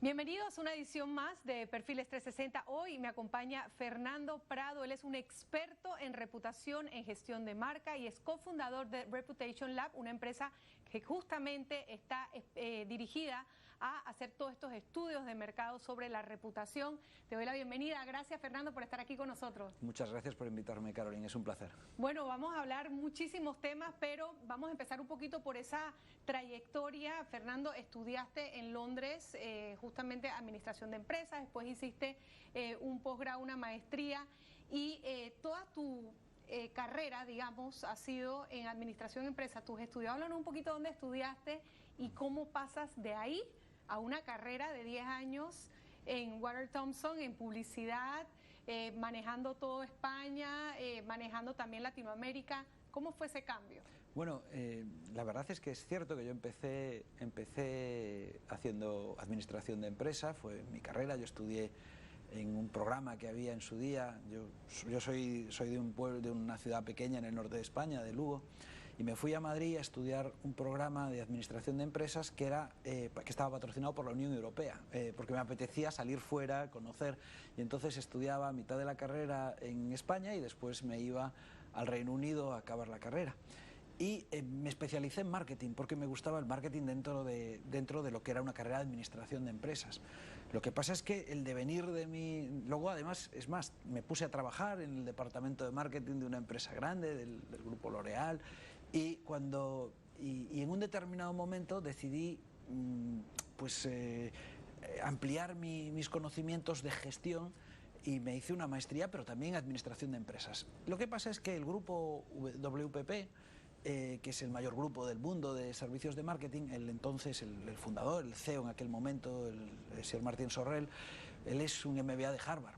Bienvenidos a una edición más de Perfiles 360. Hoy me acompaña Fernando Prado. Él es un experto en reputación, en gestión de marca y es cofundador de Reputation Lab, una empresa que justamente está dirigida a hacer todos estos estudios de mercado sobre la reputación. Te doy la bienvenida. Gracias, Fernando, por estar aquí con nosotros. Muchas gracias por invitarme, Carolina. Es un placer. Bueno, vamos a hablar muchísimos temas, pero vamos a empezar un poquito por esa trayectoria. Fernando, estudiaste en Londres justamente administración de empresas, después hiciste un posgrado, una maestría y toda tu carrera, digamos, ha sido en administración de empresas. Tus estudios, háblanos un poquito dónde estudiaste y cómo pasas de ahí a una carrera de 10 años en Walter Thompson, en publicidad, manejando todo España, manejando también Latinoamérica. ¿Cómo fue ese cambio? Bueno, la verdad es que es cierto que yo empecé haciendo administración de empresa, fue mi carrera. Yo estudié en un programa que había en su día. Yo soy de un pueblo, de una ciudad pequeña en el norte de España, de Lugo, y me fui a Madrid a estudiar un programa de administración de empresas que estaba patrocinado por la Unión Europea, porque me apetecía salir fuera, conocer, y entonces estudiaba a mitad de la carrera en España y después me iba al Reino Unido a acabar la carrera. Y me especialicé en marketing porque me gustaba el marketing dentro de lo que era una carrera de administración de empresas. Lo que pasa es que el devenir de mi... Luego, además, es más, me puse a trabajar en el departamento de marketing de una empresa grande, del grupo L'Oréal, y en un determinado momento decidí ampliar mis conocimientos de gestión y me hice una maestría, pero también en administración de empresas. Lo que pasa es que el grupo WPP, que es el mayor grupo del mundo de servicios de marketing, el fundador, el CEO en aquel momento, el señor Martín Sorrell, él es un MBA de Harvard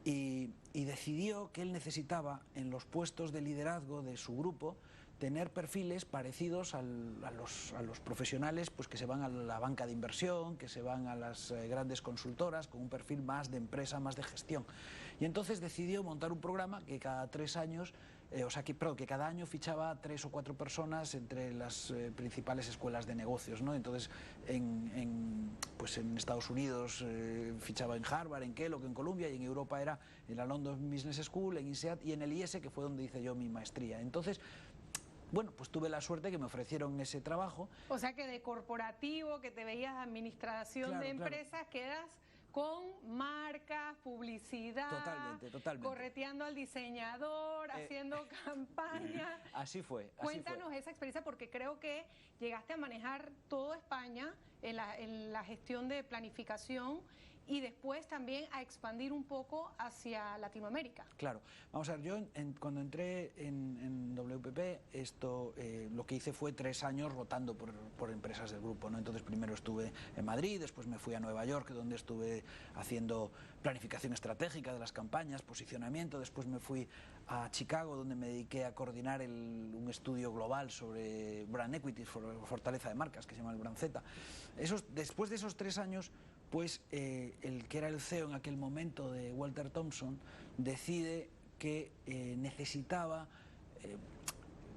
y decidió que él necesitaba en los puestos de liderazgo de su grupo tener perfiles parecidos a los profesionales pues, que se van a la banca de inversión, que se van a las grandes consultoras, con un perfil más de empresa, más de gestión. Y entonces decidió montar un programa que cada 3 años, que cada año fichaba a 3 o 4 personas entre las principales escuelas de negocios, ¿no? Entonces en Estados Unidos fichaba en Harvard, en Kellogg, en Columbia, y en Europa era en la London Business School, en INSEAD y en el IES, que fue donde hice yo mi maestría. Entonces, bueno, pues tuve la suerte que me ofrecieron ese trabajo. O sea que de corporativo, que te veías administración de empresas, quedas con marcas, publicidad, totalmente. Correteando al diseñador, haciendo campaña. Así fue. Cuéntanos esa experiencia, porque creo que llegaste a manejar toda España en la gestión de planificación y después también a expandir un poco hacia Latinoamérica. Claro, vamos a ver, yo cuando entré en WPP, lo que hice fue 3 años rotando por empresas del grupo, ¿no? Entonces primero estuve en Madrid, después me fui a Nueva York, donde estuve haciendo planificación estratégica de las campañas, posicionamiento, después me fui a Chicago, donde me dediqué a coordinar un estudio global sobre brand equity, fortaleza de marcas, que se llama el Brand Z. Después de esos 3 años, pues el que era el CEO en aquel momento de Walter Thompson decide que necesitaba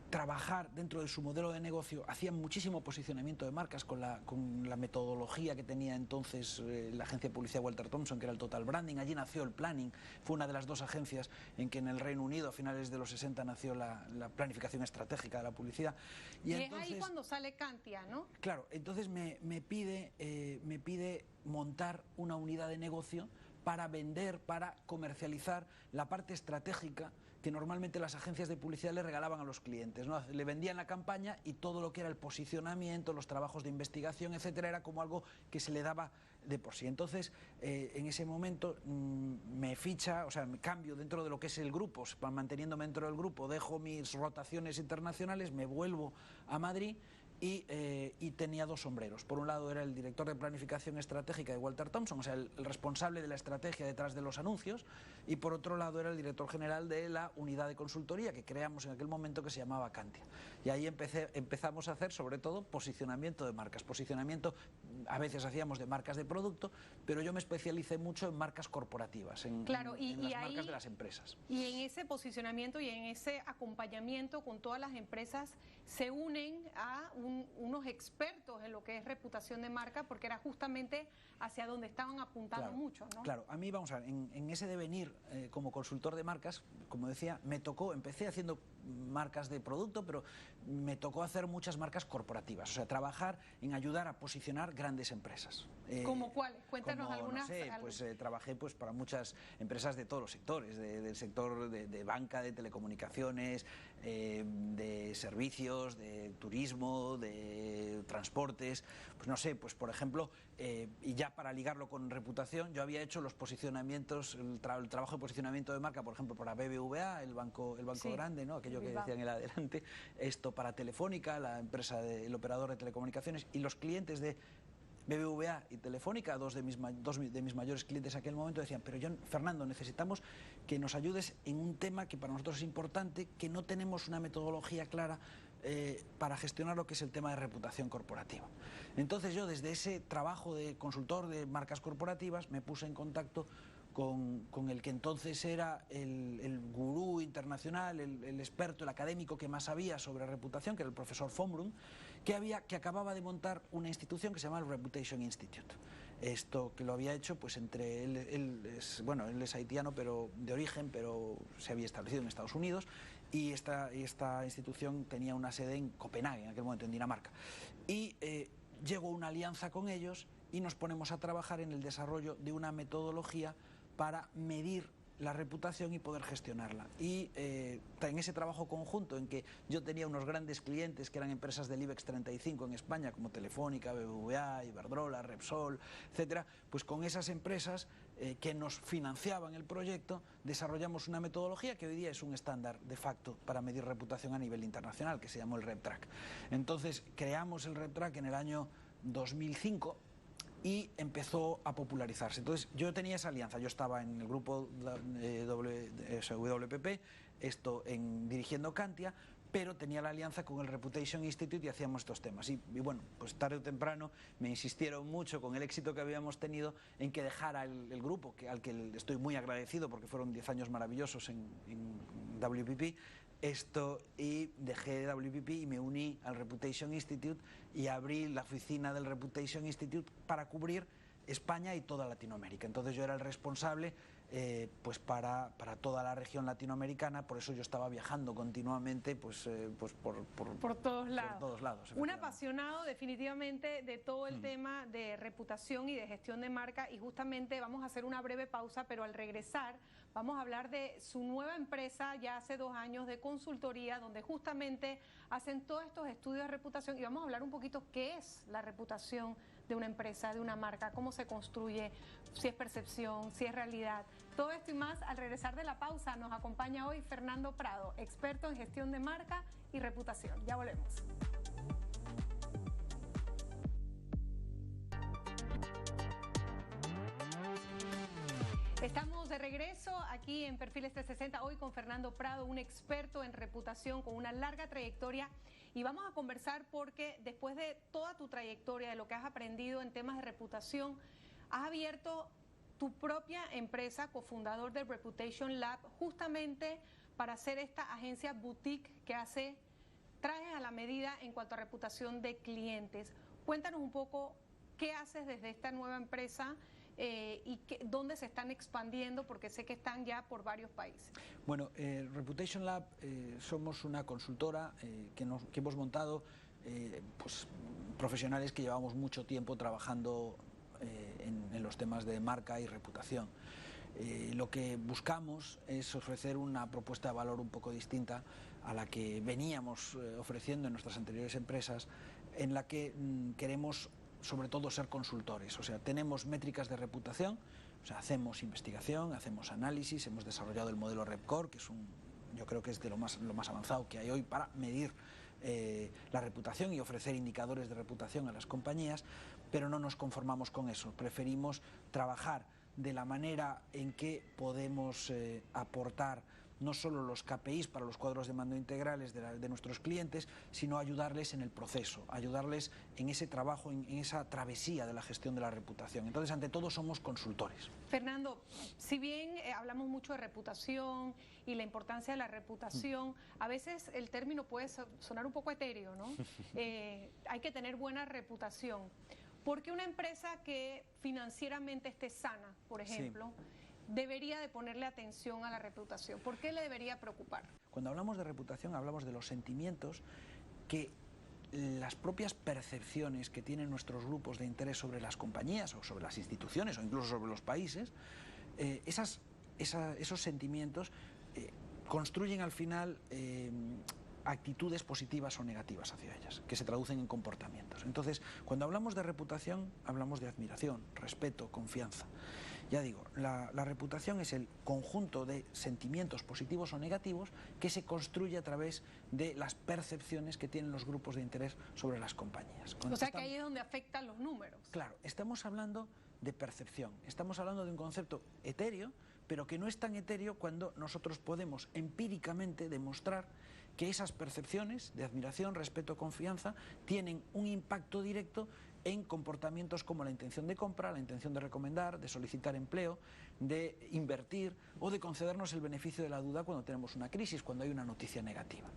trabajar dentro de su modelo de negocio. Hacía muchísimo posicionamiento de marcas con la metodología que tenía entonces la agencia de publicidad Walter Thompson, que era el Total Branding. Allí nació el planning, fue una de las 2 agencias en que en el Reino Unido a finales de los 60 nació la planificación estratégica de la publicidad. Y entonces, es ahí cuando sale Cantia, ¿no? Claro, entonces me pide montar una unidad de negocio para vender, para comercializar la parte estratégica que normalmente las agencias de publicidad le regalaban a los clientes, ¿no? Le vendían la campaña y todo lo que era el posicionamiento, los trabajos de investigación, etcétera, era como algo que se le daba de por sí. Entonces, en ese momento me cambio dentro de lo que es el grupo, manteniéndome dentro del grupo, dejo mis rotaciones internacionales, me vuelvo a Madrid y tenía 2 sombreros. Por un lado era el director de planificación estratégica de Walter Thompson, o sea, el responsable de la estrategia detrás de los anuncios, y por otro lado era el director general de la unidad de consultoría que creamos en aquel momento, que se llamaba Cantia. Y ahí empezamos a hacer sobre todo posicionamiento de marcas, a veces hacíamos de marcas de producto, pero yo me especialicé mucho en marcas corporativas, en las marcas de las empresas. Y en ese posicionamiento y en ese acompañamiento con todas las empresas se unen a un unos expertos en lo que es reputación de marca, porque era justamente hacia donde estaban apuntando mucho, ¿no? Claro, a mí, vamos a ver, en ese devenir como consultor de marcas, como decía, empecé haciendo marcas de producto, pero me tocó hacer muchas marcas corporativas, o sea, trabajar en ayudar a posicionar grandes empresas. ¿Cómo cuáles? Cuéntanos algunas. No sé, pues trabajé pues para muchas empresas de todos los sectores, del sector de banca, de telecomunicaciones, de servicios, de turismo, de transportes, pues no sé, pues por ejemplo, y ya para ligarlo con reputación, yo había hecho los posicionamientos, el trabajo de posicionamiento de marca, por ejemplo, para BBVA, el banco sí, grande, ¿no? Aquello que decían en el adelante, esto para Telefónica, la empresa el operador de telecomunicaciones, y los clientes de BBVA y Telefónica, dos de mis mayores clientes en aquel momento, decían, pero Fernando, necesitamos que nos ayudes en un tema que para nosotros es importante, que no tenemos una metodología clara para gestionar lo que es el tema de reputación corporativa. Entonces yo, desde ese trabajo de consultor de marcas corporativas, me puse en contacto con el que entonces era el gurú internacional, el experto, el académico que más sabía sobre reputación, que era el profesor Fombrun, que acababa de montar una institución que se llama el Reputation Institute. Esto que lo había hecho, pues entre él es haitiano, pero de origen, pero se había establecido en Estados Unidos, y esta institución tenía una sede en Copenhague, en aquel momento en Dinamarca. Y llegó una alianza con ellos y nos ponemos a trabajar en el desarrollo de una metodología para medir la reputación y poder gestionarla. Y en ese trabajo conjunto, en que yo tenía unos grandes clientes que eran empresas del IBEX 35 en España, como Telefónica, BBVA, Iberdrola, Repsol, etcétera, pues con esas empresas que nos financiaban el proyecto, desarrollamos una metodología que hoy día es un estándar de facto para medir reputación a nivel internacional, que se llamó el RepTrack. Entonces creamos el RepTrack en el año 2005 y empezó a popularizarse. Entonces yo tenía esa alianza, yo estaba en el grupo WPP, dirigiendo Cantia, pero tenía la alianza con el Reputation Institute y hacíamos estos temas. Y bueno, pues tarde o temprano me insistieron mucho con el éxito que habíamos tenido en que dejara el grupo, al que estoy muy agradecido porque fueron 10 años maravillosos en WPP, y dejé WPP y me uní al Reputation Institute y abrí la oficina del Reputation Institute para cubrir España y toda Latinoamérica. Entonces yo era el responsable pues para toda la región latinoamericana, por eso yo estaba viajando continuamente por todos lados. Por todos lados. Un apasionado definitivamente de todo el tema de reputación y de gestión de marca, y justamente vamos a hacer una breve pausa, pero al regresar vamos a hablar de su nueva empresa ya hace 2 años de consultoría, donde justamente hacen todos estos estudios de reputación, y vamos a hablar un poquito qué es la reputación de una empresa, de una marca, cómo se construye, si es percepción, si es realidad. Todo esto y más al regresar de la pausa. Nos acompaña hoy Fernando Prado, experto en gestión de marca y reputación. Ya volvemos. Estamos de regreso aquí en Perfiles 360, hoy con Fernando Prado, un experto en reputación con una larga trayectoria, y vamos a conversar porque después de toda tu trayectoria, de lo que has aprendido en temas de reputación, has abierto tu propia empresa, cofundador del Reputation Lab, justamente para hacer esta agencia boutique que hace trajes a la medida en cuanto a reputación de clientes. Cuéntanos un poco qué haces desde esta nueva empresa y dónde se están expandiendo, porque sé que están ya por varios países. Bueno, Reputation Lab somos una consultora que hemos montado pues, profesionales que llevamos mucho tiempo trabajando en los temas de marca y reputación. Lo que buscamos es ofrecer una propuesta de valor un poco distinta a la que veníamos ofreciendo en nuestras anteriores empresas, en la que queremos sobre todo ser consultores. O sea, tenemos métricas de reputación, o sea, hacemos investigación, hacemos análisis, hemos desarrollado el modelo RepCore, que es yo creo que es de lo más avanzado que hay hoy para medir la reputación y ofrecer indicadores de reputación a las compañías, pero no nos conformamos con eso. Preferimos trabajar de la manera en que podemos aportar no solo los KPIs para los cuadros de mando integrales de nuestros clientes, sino ayudarles en el proceso, ayudarles en ese trabajo, en esa travesía de la gestión de la reputación. Entonces, ante todo, somos consultores. Fernando, si bien hablamos mucho de reputación y la importancia de la reputación, a veces el término puede sonar un poco etéreo, ¿no? Hay que tener buena reputación. ¿Por qué una empresa que financieramente esté sana, por ejemplo, debería de ponerle atención a la reputación? ¿Por qué le debería preocupar? Cuando hablamos de reputación, hablamos de los sentimientos que las propias percepciones que tienen nuestros grupos de interés sobre las compañías o sobre las instituciones o incluso sobre los países, esos sentimientos construyen al final actitudes positivas o negativas hacia ellas, que se traducen en comportamientos. Entonces, cuando hablamos de reputación, hablamos de admiración, respeto, confianza. Ya digo, la reputación es el conjunto de sentimientos positivos o negativos que se construye a través de las percepciones que tienen los grupos de interés sobre las compañías. O sea que ahí es donde afectan los números. Claro, estamos hablando de percepción, estamos hablando de un concepto etéreo, pero que no es tan etéreo cuando nosotros podemos empíricamente demostrar que esas percepciones de admiración, respeto, confianza tienen un impacto directo en comportamientos como la intención de compra, la intención de recomendar, de solicitar empleo, de invertir o de concedernos el beneficio de la duda cuando tenemos una crisis, cuando hay una noticia negativa.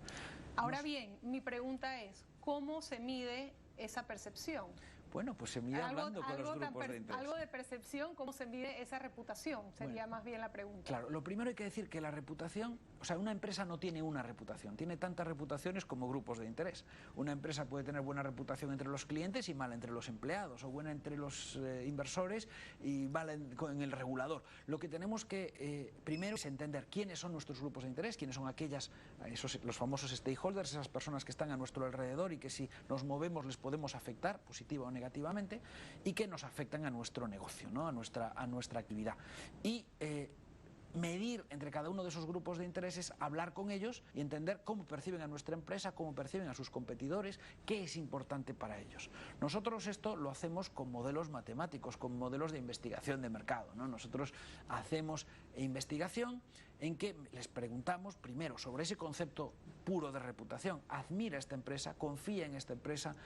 Ahora bien, mi pregunta es, ¿cómo se mide esa percepción? Bueno, pues se mide hablando con los grupos de interés. Algo de percepción, ¿cómo se mide esa reputación? Sería más bien la pregunta. Claro, lo primero hay que decir que la reputación, o sea, una empresa no tiene una reputación, tiene tantas reputaciones como grupos de interés. Una empresa puede tener buena reputación entre los clientes y mala entre los empleados, o buena entre los inversores y mala en el regulador. Lo que tenemos que primero es entender quiénes son nuestros grupos de interés, quiénes son los famosos stakeholders, esas personas que están a nuestro alrededor y que si nos movemos les podemos afectar, positiva o negativamente, y que nos afectan a nuestro negocio, ¿no? a nuestra actividad. Y medir entre cada uno de esos grupos de intereses, hablar con ellos y entender cómo perciben a nuestra empresa, cómo perciben a sus competidores, qué es importante para ellos. Nosotros esto lo hacemos con modelos matemáticos, con modelos de investigación de mercado, ¿no? Nosotros hacemos investigación en que les preguntamos primero sobre ese concepto puro de reputación. ¿Admira esta empresa? ¿Confía en esta empresa?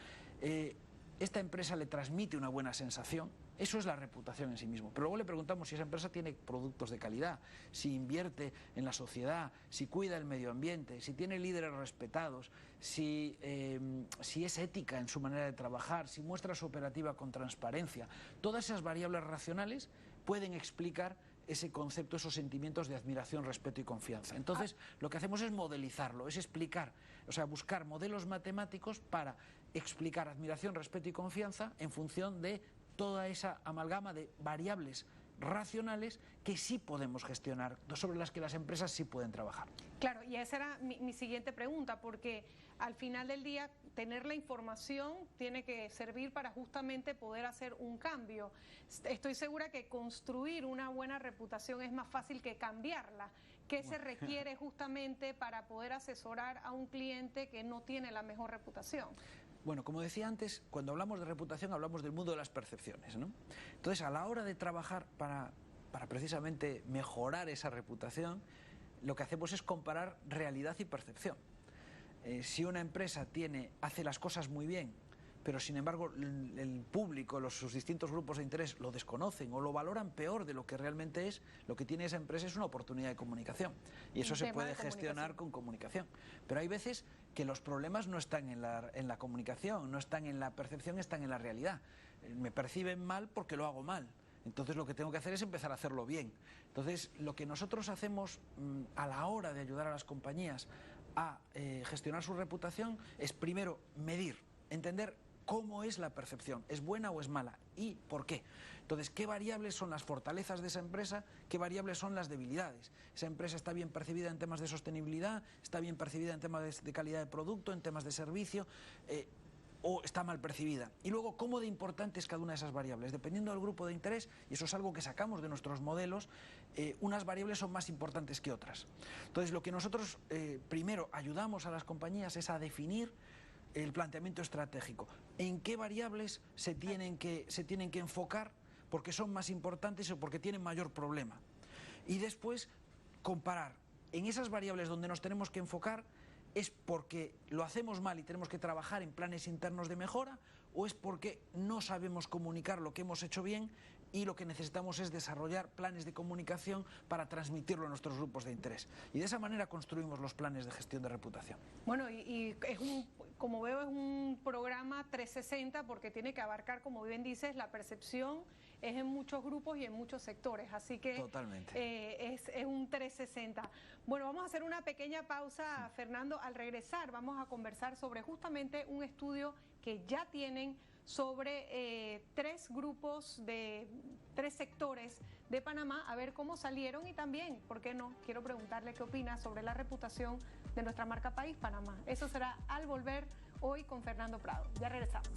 ¿Esta empresa le transmite una buena sensación? Eso es la reputación en sí mismo. Pero luego le preguntamos si esa empresa tiene productos de calidad, si invierte en la sociedad, si cuida el medio ambiente, si tiene líderes respetados, si es ética en su manera de trabajar, si muestra su operativa con transparencia. Todas esas variables racionales pueden explicar ese concepto, esos sentimientos de admiración, respeto y confianza. Entonces, lo que hacemos es modelizarlo, es explicar, o sea, buscar modelos matemáticos para explicar admiración, respeto y confianza en función de toda esa amalgama de variables racionales que sí podemos gestionar, sobre las que las empresas sí pueden trabajar. Claro, y esa era mi siguiente pregunta, porque al final del día tener la información tiene que servir para justamente poder hacer un cambio. Estoy segura que construir una buena reputación es más fácil que cambiarla. ¿Qué se requiere justamente para poder asesorar a un cliente que no tiene la mejor reputación? Bueno, como decía antes, cuando hablamos de reputación hablamos del mundo de las percepciones, ¿no? Entonces, a la hora de trabajar para precisamente mejorar esa reputación, lo que hacemos es comparar realidad y percepción. Si una empresa hace las cosas muy bien, pero sin embargo el público, sus distintos grupos de interés lo desconocen o lo valoran peor de lo que realmente es, lo que tiene esa empresa es una oportunidad de comunicación. Y eso se puede gestionar con comunicación. Pero hay veces que los problemas no están en la comunicación, no están en la percepción, están en la realidad. Me perciben mal porque lo hago mal. Entonces lo que tengo que hacer es empezar a hacerlo bien. Entonces lo que nosotros hacemos a la hora de ayudar a las compañías a gestionar su reputación es primero medir, entender cómo es la percepción, es buena o es mala y por qué. Entonces, ¿qué variables son las fortalezas de esa empresa? ¿Qué variables son las debilidades? ¿Esa empresa está bien percibida en temas de sostenibilidad? ¿Está bien percibida en temas de calidad de producto, en temas de servicio? ¿O está mal percibida? Y luego, ¿cómo de importante es cada una de esas variables? Dependiendo del grupo de interés, y eso es algo que sacamos de nuestros modelos, unas variables son más importantes que otras. Entonces, lo que nosotros primero ayudamos a las compañías es a definir el planteamiento estratégico. ¿En qué variables se tienen que enfocar porque son más importantes o porque tienen mayor problema? Y después comparar en esas variables donde nos tenemos que enfocar, ¿es porque lo hacemos mal y tenemos que trabajar en planes internos de mejora, o es porque no sabemos comunicar lo que hemos hecho bien y lo que necesitamos es desarrollar planes de comunicación para transmitirlo a nuestros grupos de interés? Y de esa manera construimos los planes de gestión de reputación. Bueno, y es como veo, es un programa 360 porque tiene que abarcar, como bien dices, la percepción es en muchos grupos y en muchos sectores, así que totalmente. Es un 360. Bueno, vamos a hacer una pequeña pausa, Fernando. Al regresar vamos a conversar sobre justamente un estudio que ya tienen sobre 3 grupos de 3 sectores de Panamá, a ver cómo salieron, y también, ¿por qué no? Quiero preguntarle qué opina sobre la reputación de nuestra marca país, Panamá. Eso será al volver hoy con Fernando Prado. Ya regresamos.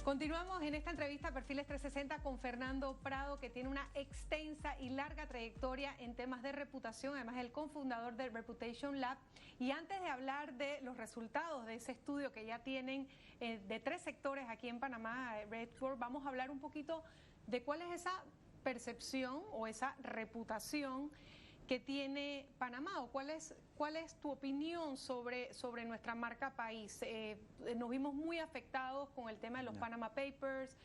Continuamos en esta entrevista Perfiles 360 con Fernando Prado, que tiene una extensa y larga trayectoria en temas de reputación, además es el cofundador del Reputation Lab. Y antes de hablar de los resultados de ese estudio que ya tienen de 3 sectores aquí en Panamá, Redford, vamos a hablar un poquito de cuál es esa percepción o esa reputación que tiene Panamá, o cuál es tu opinión sobre nuestra marca país. Nos vimos muy afectados con el tema de los Panama Papers,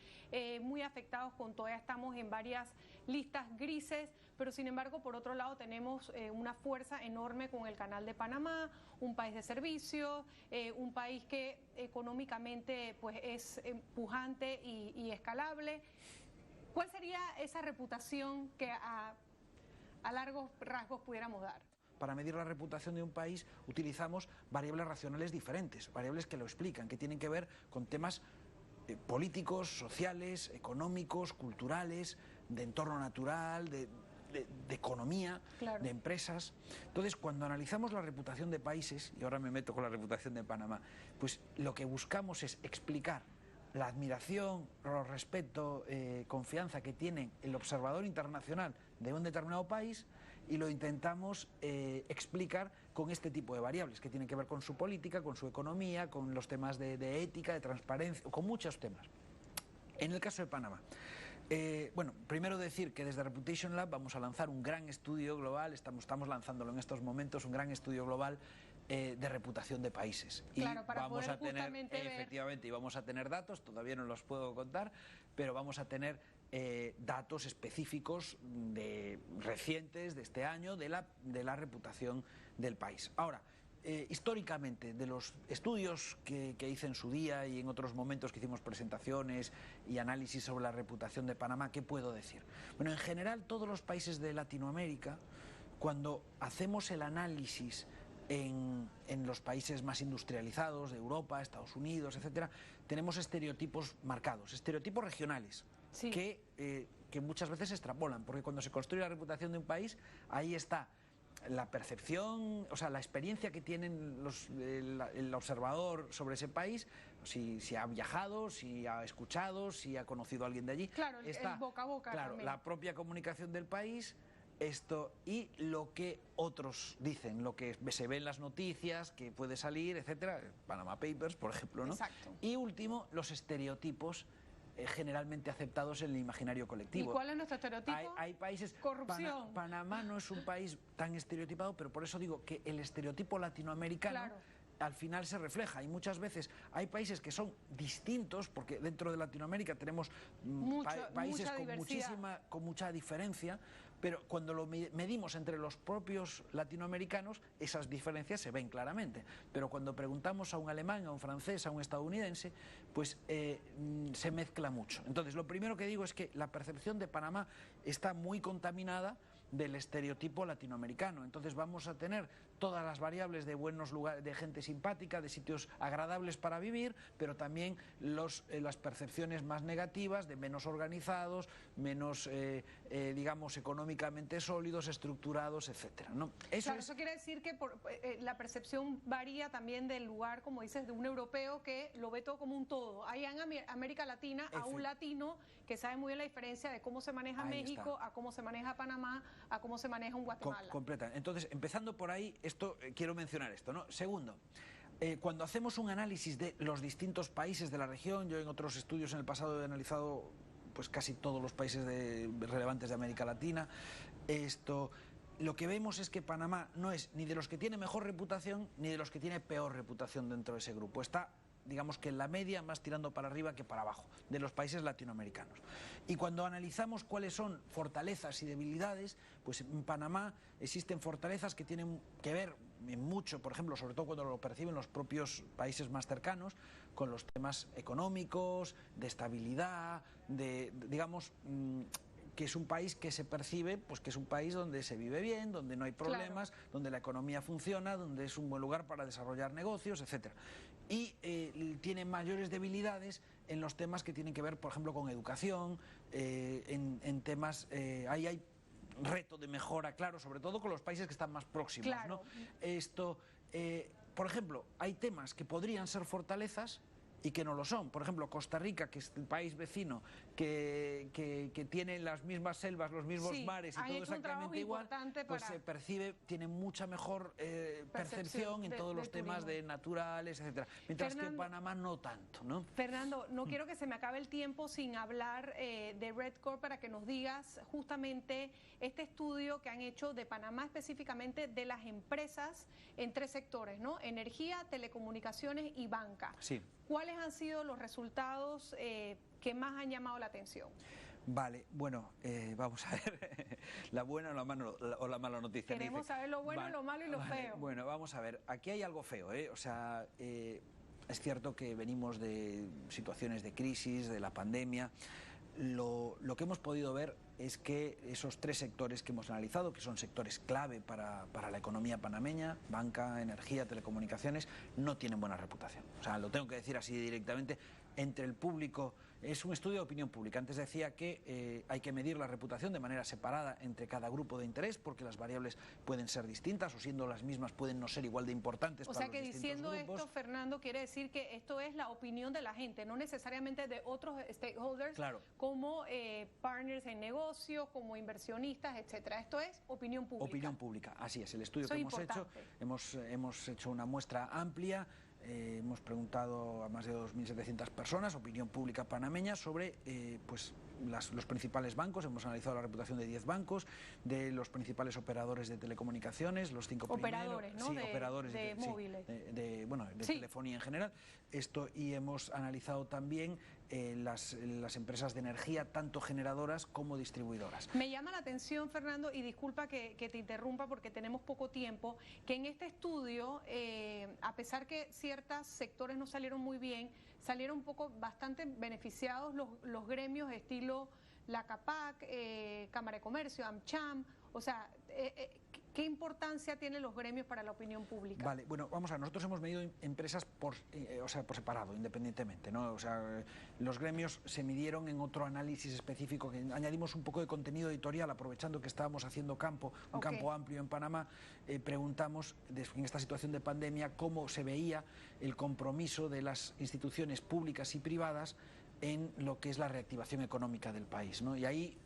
muy afectados con todavía estamos en varias listas grises, pero sin embargo, por otro lado, tenemos una fuerza enorme con el Canal de Panamá, un país de servicios, un país que económicamente pues es pujante y escalable. ¿Cuál sería esa reputación que a largos rasgos pudiéramos dar? Para medir la reputación de un país utilizamos variables racionales diferentes, variables que lo explican, que tienen que ver con temas políticos, sociales, económicos, culturales, de entorno natural, de economía, claro, de empresas. Entonces, cuando analizamos la reputación de países, y ahora me meto con la reputación de Panamá, pues lo que buscamos es explicar la admiración, el respeto, confianza que tiene el observador internacional de un determinado país, y lo intentamos explicar con este tipo de variables que tienen que ver con su política, con su economía, con los temas de ética, de transparencia, con muchos temas. En el caso de Panamá, bueno, primero decir que desde Reputation Lab vamos a lanzar un gran estudio global, estamos lanzándolo en estos momentos, un gran estudio global de reputación de países. Claro, y para vamos poder a tener, justamente efectivamente, y vamos a tener datos, todavía no los puedo contar, pero vamos a tener datos específicos recientes de este año de la reputación del país. Ahora, históricamente, de los estudios que hice en su día y en otros momentos que hicimos presentaciones y análisis sobre la reputación de Panamá, ¿qué puedo decir? Bueno, en general, todos los países de Latinoamérica, cuando hacemos el análisis en los países más industrializados de Europa, Estados Unidos, etcétera, tenemos estereotipos marcados, estereotipos regionales, sí, que muchas veces se extrapolan, porque cuando se construye la reputación de un país, ahí está la percepción, o sea, la experiencia que tienen el observador sobre ese país, si ha viajado, si ha escuchado, si ha conocido a alguien de allí. Claro, está, el boca a boca. Claro, también. La propia comunicación del país, esto y lo que otros dicen, lo que se ve en las noticias, que puede salir, etcétera, Panama Papers, por ejemplo, ¿no? Exacto. Y último, los estereotipos generalmente aceptados en el imaginario colectivo. ¿Y cuál es nuestro estereotipo? Hay países... Corrupción. Panamá no es un país tan estereotipado, pero por eso digo que el estereotipo latinoamericano... Claro. Al final se refleja, y muchas veces hay países que son distintos, porque dentro de Latinoamérica tenemos países con mucha diferencia, pero cuando lo medimos entre los propios latinoamericanos, esas diferencias se ven claramente. Pero cuando preguntamos a un alemán, a un francés, a un estadounidense, pues se mezcla mucho. Entonces, lo primero que digo es que la percepción de Panamá está muy contaminada del estereotipo latinoamericano. Entonces vamos a tener todas las variables de buenos lugares, de gente simpática, de sitios agradables para vivir, pero también las percepciones más negativas de menos organizados, menos, digamos, económicamente sólidos, estructurados, etcétera, ¿no? Eso quiere decir que la percepción varía también del lugar, como dices, de un europeo que lo ve todo como un todo. Hay en América Latina a un latino que sabe muy bien la diferencia de cómo se maneja México, a cómo se maneja Panamá, a cómo se maneja un Guatemala. Completa. Entonces, empezando por ahí, quiero mencionar esto, ¿no? Segundo, Cuando hacemos un análisis de los distintos países de la región, yo en otros estudios en el pasado he analizado pues casi todos los países relevantes de América Latina, lo que vemos es que Panamá no es ni de los que tiene mejor reputación ni de los que tiene peor reputación dentro de ese grupo. Está, digamos que en la media, más tirando para arriba que para abajo, de los países latinoamericanos. Y cuando analizamos cuáles son fortalezas y debilidades, pues en Panamá existen fortalezas que tienen que ver en mucho, por ejemplo, sobre todo cuando lo perciben los propios países más cercanos, con los temas económicos, de estabilidad, digamos, que es un país que se percibe, pues que es un país donde se vive bien, donde no hay problemas, claro, donde la economía funciona, donde es un buen lugar para desarrollar negocios, etcétera. Y tiene mayores debilidades en los temas que tienen que ver, por ejemplo, con educación, en temas, ahí hay reto de mejora, claro, sobre todo con los países que están más próximos, claro, ¿no? Por ejemplo, hay temas que podrían ser fortalezas y que no lo son. Por ejemplo, Costa Rica, que es el país vecino, que tiene las mismas selvas, los mismos mares y todo exactamente igual, pues se percibe, tiene mucha mejor percepción en todos los temas de naturales, etcétera. Mientras que Panamá no tanto, ¿no? Fernando, no quiero que se me acabe el tiempo sin hablar de Redcorp para que nos digas justamente este estudio que han hecho de Panamá, específicamente de las empresas en 3 sectores, ¿no? Energía, telecomunicaciones y banca. Sí. ¿Cuáles han sido los resultados que más han llamado la atención? Vale, bueno, vamos a ver, la buena o la mala noticia. Queremos saber lo bueno, lo malo y lo feo. Bueno, vamos a ver, aquí hay algo feo, o sea, es cierto que venimos de situaciones de crisis, de la pandemia. Lo que hemos podido ver es que esos 3 sectores que hemos analizado, que son sectores clave para la economía panameña, banca, energía, telecomunicaciones, no tienen buena reputación. O sea, lo tengo que decir así directamente. Entre el público, es un estudio de opinión pública. Antes decía que hay que medir la reputación de manera separada entre cada grupo de interés, porque las variables pueden ser distintas o siendo las mismas pueden no ser igual de importantes para los distintos grupos. O sea que diciendo esto, Fernando, quiere decir que esto es la opinión de la gente, no necesariamente de otros stakeholders, claro, como partners en negocios, como inversionistas, etcétera. Esto es opinión pública. Opinión pública, así es. El estudio que hemos hecho una muestra amplia. Hemos preguntado a más de 2.700 personas, opinión pública panameña, sobre pues los principales bancos. Hemos analizado la reputación de 10 bancos, de los principales operadores de telecomunicaciones, los 5 operadores, primeros, ¿no? Sí, operadores de móviles. Bueno, de telefonía en general. Y hemos analizado también las empresas de energía, tanto generadoras como distribuidoras. Me llama la atención, Fernando, y disculpa que te interrumpa porque tenemos poco tiempo, que en este estudio, a pesar que ciertos sectores no salieron muy bien, salieron un poco bastante beneficiados los gremios estilo la CAPAC, Cámara de Comercio, AmCham, o sea, ¿qué importancia tienen los gremios para la opinión pública? Vale, bueno, vamos a ver, nosotros hemos medido empresas por separado, independientemente, ¿no? O sea, los gremios se midieron en otro análisis específico, que añadimos un poco de contenido editorial, aprovechando que estábamos haciendo campo amplio en Panamá, preguntamos en esta situación de pandemia cómo se veía el compromiso de las instituciones públicas y privadas en lo que es la reactivación económica del país, ¿no? Y ahí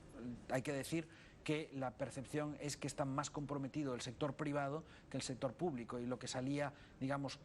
hay que decir que la percepción es que está más comprometido el sector privado que el sector público, y lo que salía, digamos,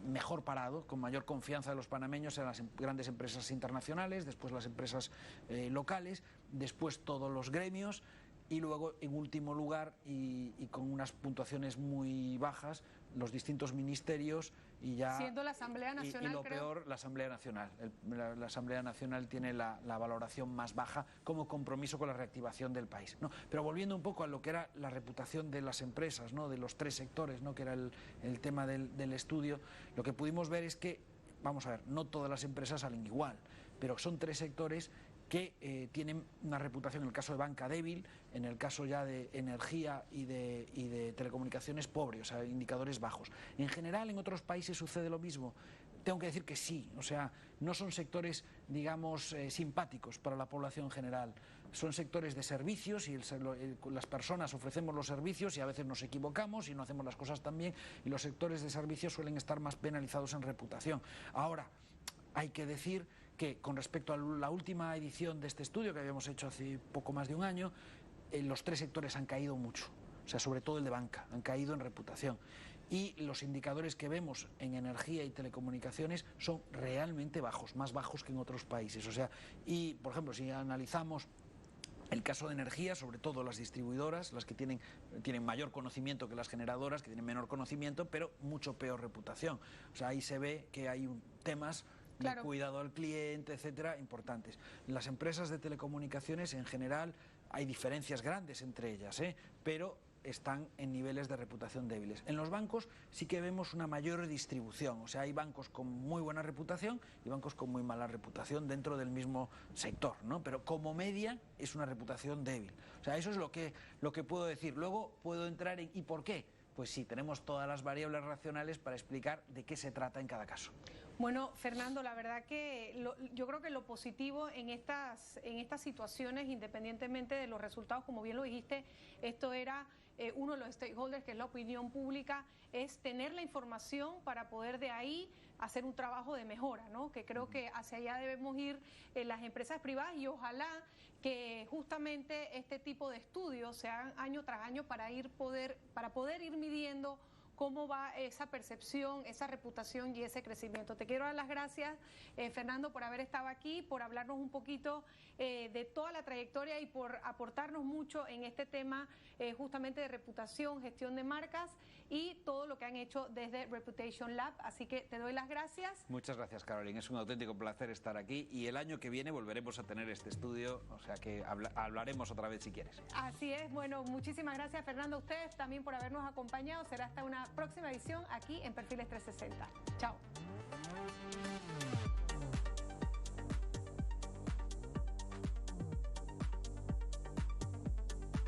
mejor parado, con mayor confianza de los panameños, eran las grandes empresas internacionales, después las empresas locales, después todos los gremios, y luego, en último lugar, y con unas puntuaciones muy bajas, los distintos ministerios, y ya siendo la Asamblea Nacional, y lo peor, la Asamblea Nacional. La Asamblea Nacional tiene la valoración más baja como compromiso con la reactivación del país, ¿no? Pero volviendo un poco a lo que era la reputación de las empresas, ¿no? De los 3 sectores, ¿no? Que era el tema del estudio, lo que pudimos ver es que, vamos a ver, no todas las empresas salen igual, pero son 3 sectores que tienen una reputación, en el caso de banca, débil, en el caso ya de energía y de telecomunicaciones, pobre, o sea, indicadores bajos. En general, en otros países sucede lo mismo. Tengo que decir que sí, o sea, no son sectores, digamos, simpáticos para la población en general. Son sectores de servicios y las personas ofrecemos los servicios y a veces nos equivocamos y no hacemos las cosas tan bien, y los sectores de servicios suelen estar más penalizados en reputación. Ahora, hay que decir que con respecto a la última edición de este estudio que habíamos hecho hace poco más de un año, los 3 sectores han caído mucho, o sea, sobre todo el de banca, han caído en reputación. y los indicadores que vemos en energía y telecomunicaciones son realmente bajos, más bajos que en otros países. O sea, y por ejemplo, si analizamos el caso de energía, sobre todo las distribuidoras, las que tienen mayor conocimiento que las generadoras, que tienen menor conocimiento, pero mucho peor reputación. O sea, ahí se ve que hay temas de cuidado al cliente, etcétera, importantes. Las empresas de telecomunicaciones, en general, hay diferencias grandes entre ellas, pero están en niveles de reputación débiles. En los bancos sí que vemos una mayor distribución, o sea, hay bancos con muy buena reputación y bancos con muy mala reputación dentro del mismo sector, ¿no? Pero como media es una reputación débil. O sea, eso es lo que puedo decir. Luego puedo entrar en ¿y por qué? Pues sí, tenemos todas las variables racionales para explicar de qué se trata en cada caso. Bueno, Fernando, la verdad que yo creo que lo positivo en estas situaciones, independientemente de los resultados, como bien lo dijiste, esto era uno de los stakeholders, que es la opinión pública, es tener la información para poder de ahí hacer un trabajo de mejora, ¿no? Que creo que hacia allá debemos ir las empresas privadas, y ojalá que justamente este tipo de estudios se hagan año tras año para poder ir midiendo cómo va esa percepción, esa reputación y ese crecimiento. Te quiero dar las gracias, Fernando, por haber estado aquí, por hablarnos un poquito de toda la trayectoria y por aportarnos mucho en este tema justamente de reputación, gestión de marcas y todo lo que han hecho desde Reputation Lab. Así que te doy las gracias. Muchas gracias, Caroline. Es un auténtico placer estar aquí y el año que viene volveremos a tener este estudio, o sea que hablaremos otra vez si quieres. Así es. Bueno, muchísimas gracias, Fernando, a ustedes también por habernos acompañado. Será hasta una próxima edición aquí en Perfiles 360. Chao.